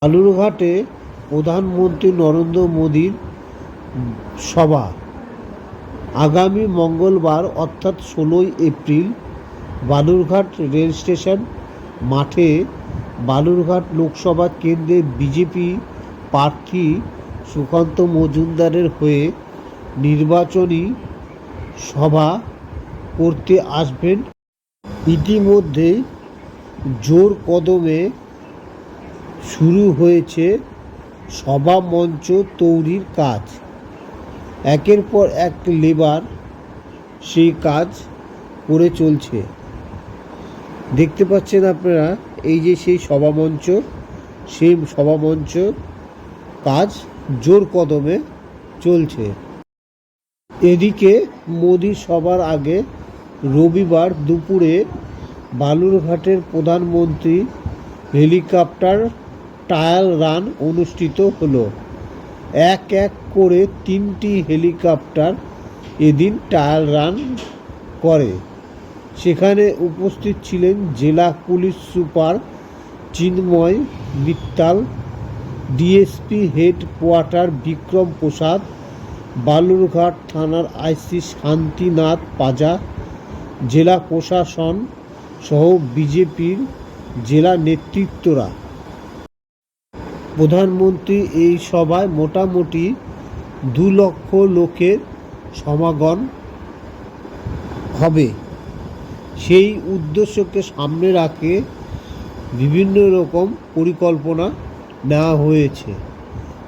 বালুরঘাটে প্রধানমন্ত্রী নরেন্দ্র মোদীর সভা আগামী মঙ্গলবার অর্থাৎ 16ই এপ্রিল বালুরঘাট রেল স্টেশন মাঠে বালুরঘাট লোকসভা কেন্দ্রের বিজেপি প্রার্থী সুকান্ত মজুমদারের হয়ে নির্বাচনী সভা করতে আসবেন। ইতিমধ্যেই জোর কদমে শুরু হয়েছে সভা মঞ্চ তৈরির কাজ। একের পর এক লেবার সেই কাজ করে চলছে। দেখতে পাচ্ছেন আপনারা, এই যে সেই সভামঞ্চ, সেই সভামঞ্চ কাজ জোর কদমে চলছে। এদিকে মোদি সভার আগে রবিবার দুপুরে বালুরঘাটের প্রধানমন্ত্রী হেলিকপ্টার ট্রায়াল রান অনুষ্ঠিত হলো। এক এক করে 3টি হেলিকপ্টার এদিন ট্রায়াল রান করে। সেখানে উপস্থিত ছিলেন জেলা police super Chinmay Mittal, DSP head quarter Bikram Prasad, Balurghat থানার আইসি শান্তিনাথ পাজা, জেলা প্রশাসন সহ বিজেপির জেলা নেতৃত্বরা। প্রধানমন্ত্রী এই সভায় মোটামুটি 2 লক্ষ লোকের সমাগম হবে। সেই উদ্দেশ্যকে সামনে রাখে বিভিন্ন রকম পরিকল্পনা নেওয়া হয়েছে।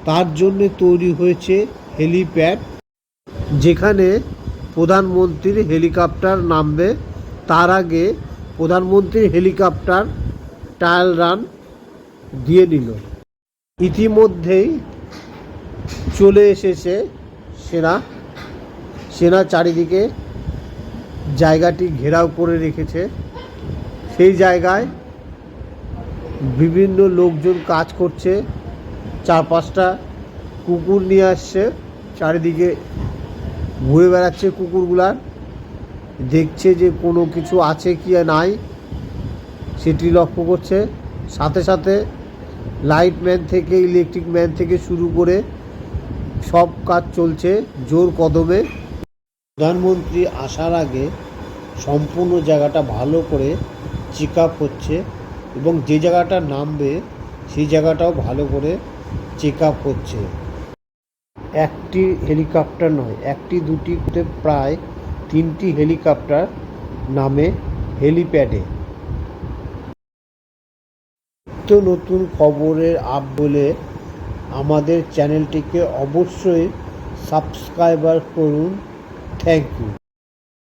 তার জন্য তৈরি হয়েছে হেলিপ্যাড, যেখানে প্রধানমন্ত্রীর হেলিকপ্টার নামবে। তার আগে প্রধানমন্ত্রীর হেলিকপ্টার ট্রায়াল রান দিয়ে নিল। ইতিমধ্যেই চলে এসেছে সেনা চারিদিকে জায়গাটি ঘেরাও করে রেখেছে। সেই জায়গায় বিভিন্ন লোকজন কাজ করছে। 4-5টা কুকুর নিয়ে আসছে, চারিদিকে ঘুরে বেড়াচ্ছে। কুকুরগুলার দেখছে যে কোনো কিছু আছে কি নাই সেটি লক্ষ্য করছে। সাথে সাথে লাইটম্যান থেকে ইলেকট্রিক ম্যান থেকে শুরু করে সব কাজ চলছে জোর কদমে। প্রধানমন্ত্রী আসার আগে সম্পূর্ণ জায়গাটা ভালো করে চেক আপ হচ্ছে এবং যে জায়গাটা নামবে সেই জায়গাটাও ভালো করে চেক আপ হচ্ছে। একটি হেলিকপ্টার নয়, একটি দুটিতে প্রায় 3টি হেলিকপ্টার নামে হেলিপ্যাডে। নতুন খবরের বলে আমাদের চ্যানেলটিকে অবশ্যই সাবস্ক্রাইব করুন। Thank you.